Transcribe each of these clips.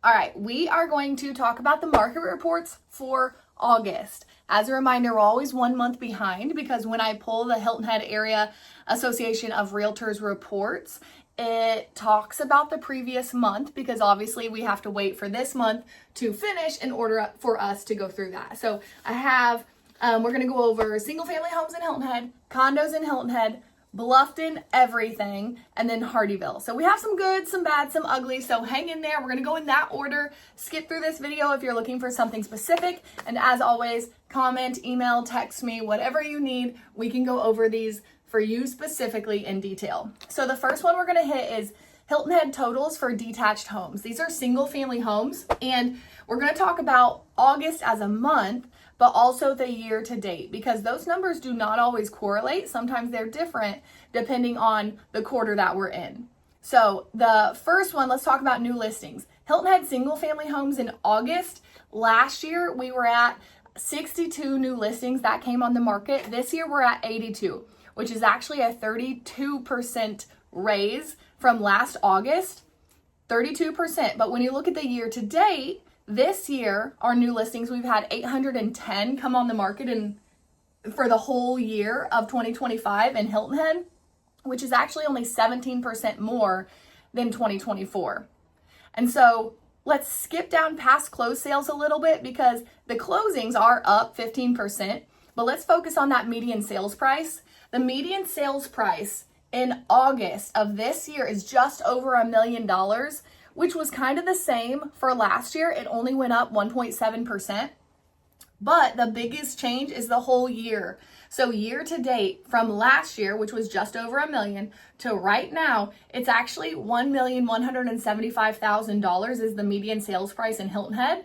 All right, we are going to talk about the market reports for August. As a reminder, we're always 1 month behind because when I pull the Hilton Head Area Association of Realtors reports, it talks about the previous month because obviously we have to wait for this month to finish in order for us to go through that. So I have, we're going to go over single family homes in Hilton Head, condos in Hilton Head, Bluffton, everything, and then Hardeeville. So we have some good, some bad, some ugly, so hang in there. We're going to go in that order. Skip through this video if you're looking for something specific, and as always, comment, email, text me, whatever you need. We can go over these for you specifically in detail. So the first one we're going to hit is Hilton Head totals for detached homes. These are single family homes, and we're going to talk about August as a month, but also the year to date, because those numbers do not always correlate. Sometimes they're different depending on the quarter that we're in. So the first one, let's talk about new listings. Hilton Head Single-Family Homes in August. Last year, we were at 62 new listings that came on the market. This year, we're at 82, which is actually a 32% raise from last August, 32%. But when you look at the year to date, this year, our new listings, we've had 810 come on the market for the whole year of 2025 in Hilton Head, which is actually only 17% more than 2024. And so let's skip down past closed sales a little bit because the closings are up 15%, but let's focus on that median sales price. The median sales price in August of this year is just over $1 million, which was kind of the same for last year. It only went up 1.7%. But the biggest change is the whole year. So year to date from last year, which was just over $1 million, to right now, it's actually $1,175,000 is the median sales price in Hilton Head,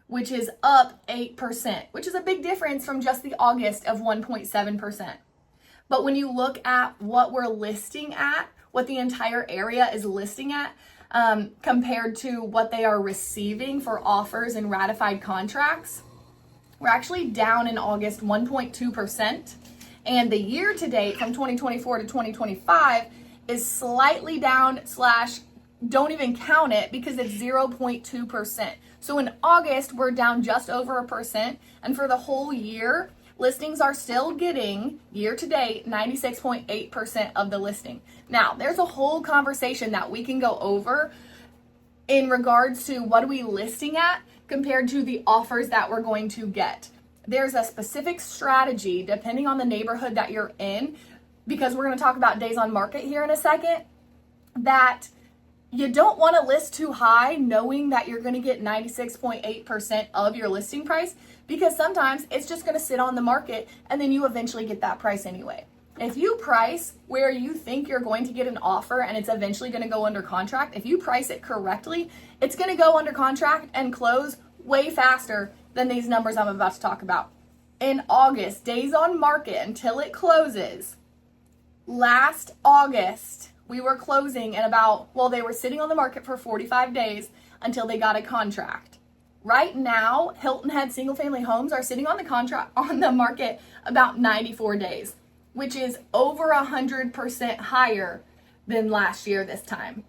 which is up 8%, which is a big difference from just the August of 1.7%. But when you look at what we're listing at, what the entire area is listing at, compared to what they are receiving for offers and ratified contracts, we're actually down in August 1.2%. And the year to date from 2024 to 2025 is slightly down / don't even count it because it's 0.2%. So in August, we're down just over 1%. And for the whole year, listings are still getting, year to date, 96.8% of the listing. Now, there's a whole conversation that we can go over in regards to what are we listing at compared to the offers that we're going to get. There's a specific strategy depending on the neighborhood that you're in, because we're going to talk about days on market here in a second, that you don't want to list too high knowing that you're going to get 96.8% of your listing price, because sometimes it's just going to sit on the market and then you eventually get that price anyway. If you price where you think you're going to get an offer and it's eventually going to go under contract, if you price it correctly, it's going to go under contract and close way faster than these numbers I'm about to talk about. In August, days on market until it closes, last August, we were closing at they were sitting on the market for 45 days until they got a contract. Right now, Hilton Head Single-Family Homes are sitting on the market about 94 days, which is over 100% higher than last year this time.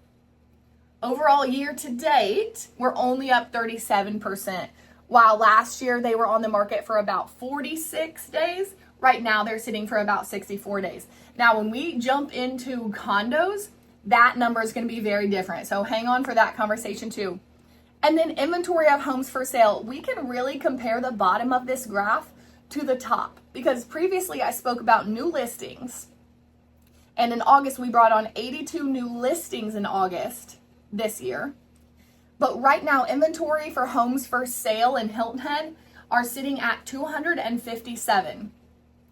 Overall, year to date, we're only up 37%, while last year they were on the market for about 46 days. Right now, they're sitting for about 64 days. Now, when we jump into condos, that number is going to be very different. So hang on for that conversation too. And then inventory of homes for sale. We can really compare the bottom of this graph to the top, because previously I spoke about new listings. And in August, we brought on 82 new listings in August this year. But right now, inventory for homes for sale in Hilton Head are sitting at 257.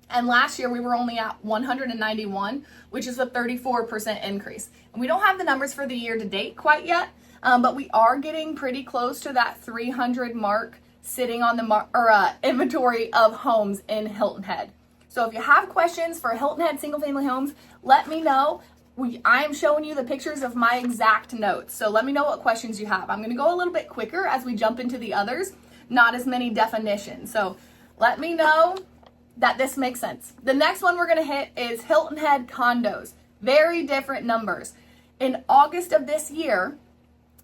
And last year we were only at 191, which is a 34% increase. And we don't have the numbers for the year to date quite yet, but we are getting pretty close to that 300 mark sitting on the inventory of homes in Hilton Head. So if you have questions for Hilton Head Single-Family Homes, let me know. I am showing you the pictures of my exact notes. So let me know what questions you have. I'm going to go a little bit quicker as we jump into the others, not as many definitions. So let me know that this makes sense. The next one we're going to hit is Hilton Head Condos. Very different numbers. In August of this year,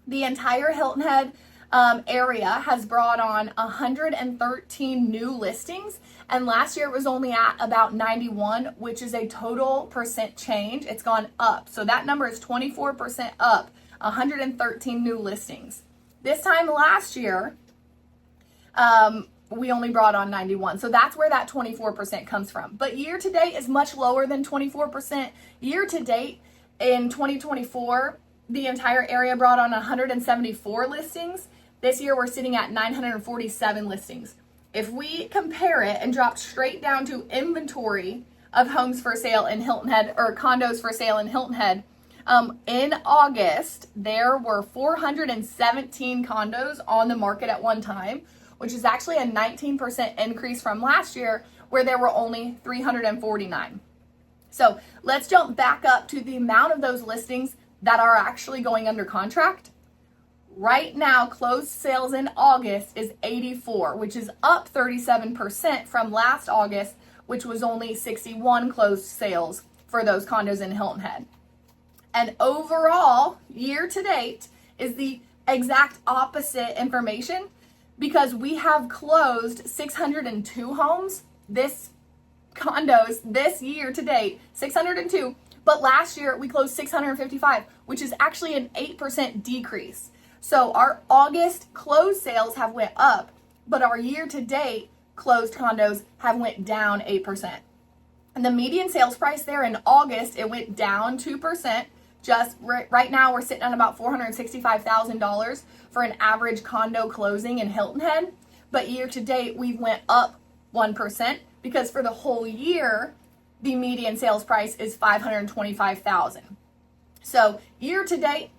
The entire Hilton Head area has brought on 113 new listings, and last year it was only at about 91, which is a total percent change. It's gone up. So that number is 24% up, 113 new listings. This time last year, we only brought on 91. So that's where that 24% comes from. But year to date is much lower than 24%. Year to date in 2024, the entire area brought on 174 listings. This year we're sitting at 947 listings. If we compare it and drop straight down to inventory of homes for sale in Hilton Head, or condos for sale in Hilton Head, in August, there were 417 condos on the market at one time, which is actually a 19% increase from last year, where there were only 349. So let's jump back up to the amount of those listings that are actually going under contract. Right now, closed sales in August is 84, which is up 37% from last August, which was only 61 closed sales for those condos in Hilton Head. And overall, year to date is the exact opposite information, because we have closed 602 homes, this year to date, 602, but last year we closed 655, which is actually an 8% decrease. So our August closed sales have went up, but our year to date closed condos have went down 8%. And the median sales price there in August, it went down 2%. Just right now we're sitting on about $465,000 for an average condo closing in Hilton Head. But year to date, we went up 1%, because for the whole year, the median sales price is $525,000. So year to date,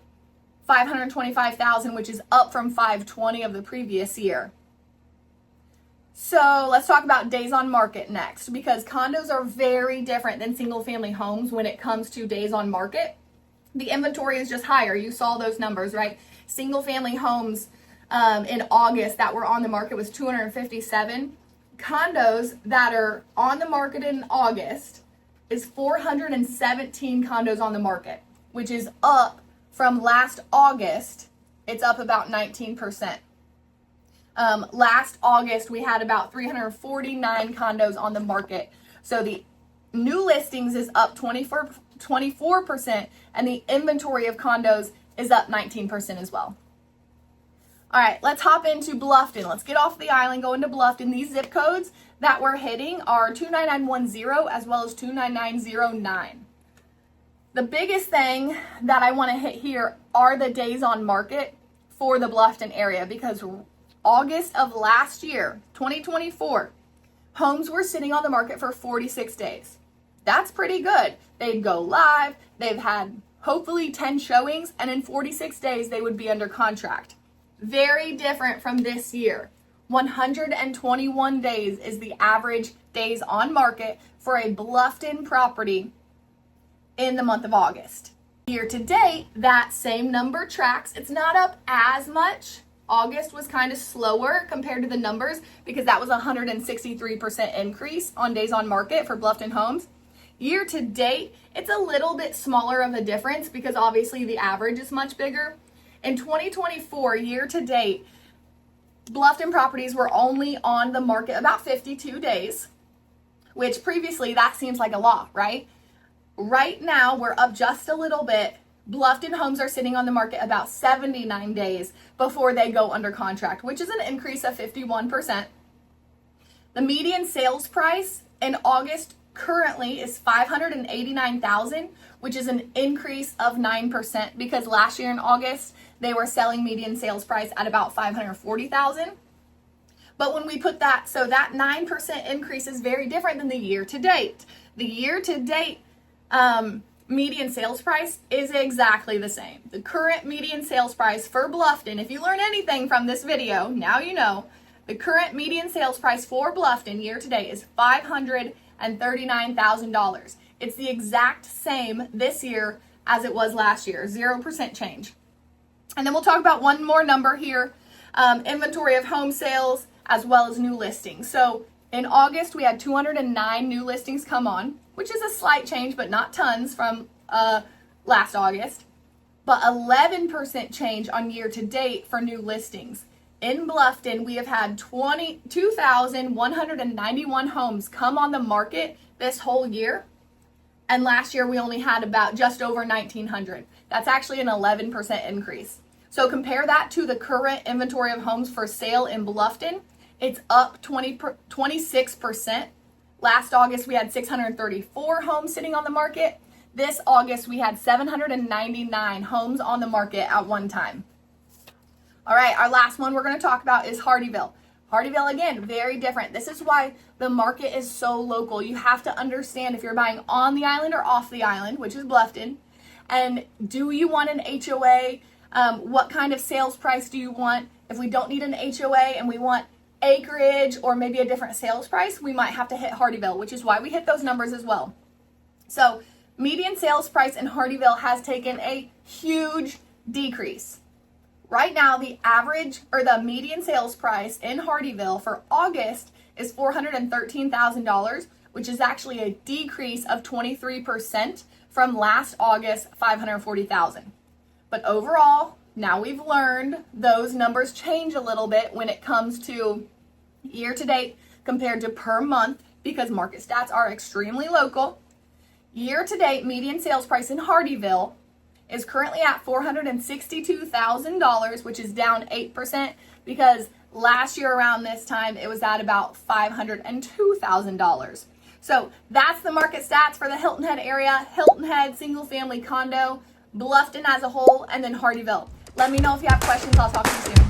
$525,000, which is up from $520,000 of the previous year. So let's talk about days on market next, because condos are very different than single family homes when it comes to days on market. The inventory is just higher. You saw those numbers, right? Single family homes in August that were on the market was 257. Condos that are on the market in August is 417 condos on the market, which is up from last August. It's up about 19%. Last August, we had about 349 condos on the market. So the new listings is up 24%, and the inventory of condos is up 19% as well. All right, let's hop into Bluffton. Let's get off the island, go into Bluffton. These zip codes that we're hitting are 29910 as well as 29909. The biggest thing that I want to hit here are the days on market for the Bluffton area, because August of last year, 2024, homes were sitting on the market for 46 days. That's pretty good. They'd go live, they've had hopefully 10 showings, and in 46 days they would be under contract. Very different from this year. 121 days is the average days on market for a Bluffton property in the month of August. Year to date, that same number tracks. It's not up as much. August was kind of slower compared to the numbers, because that was a 163% increase on days on market for Bluffton homes. Year to date, it's a little bit smaller of a difference, because obviously the average is much bigger. In 2024, year to date, Bluffton properties were only on the market about 52 days, which previously that seems like a lot, right? Right now, we're up just a little bit. Bluffton homes are sitting on the market about 79 days before they go under contract, which is an increase of 51%. The median sales price in August currently is $589,000, which is an increase of 9%, because last year in August, they were selling median sales price at about $540,000. But when we put that, so that 9% increase is very different than the year to date. The year to date median sales price is exactly the same. The current median sales price for Bluffton, if you learn anything from this video, now you know, the current median sales price for Bluffton year to date is $539,000. It's the exact same this year as it was last year, 0% change. And then we'll talk about one more number here, inventory of home sales as well as new listings. So in August, we had 209 new listings come on, which is a slight change, but not tons from last August. but 11% change on year to date for new listings. In Bluffton, we have had 2,191 homes come on the market this whole year. And last year we only had about just over 1,900. That's actually an 11% increase. So compare that to the current inventory of homes for sale in Bluffton. It's up 26%. Last August, we had 634 homes sitting on the market. This August, we had 799 homes on the market at one time. All right, our last one we're going to talk about is Hardeeville. Hardeeville, again, very different. This is why the market is so local. You have to understand if you're buying on the island or off the island, which is Bluffton, and do you want an HOA? What kind of sales price do you want? If we don't need an HOA and we want acreage or maybe a different sales price, we might have to hit Hardeeville, which is why we hit those numbers as well. So median sales price in Hardeeville has taken a huge decrease. Right now, the average or the median sales price in Hardeeville for August is $413,000, which is actually a decrease of 23% from last August, $540,000. But overall, now we've learned those numbers change a little bit when it comes to year to date compared to per month because market stats are extremely local. Year to date, median sales price in Hardeeville is currently at $462,000, which is down 8% because last year around this time it was at about $502,000. So that's the market stats for the Hilton Head area, Hilton Head Single-Family Condo, Bluffton as a whole, and then Hardeeville. Let me know if you have questions. I'll talk to you soon.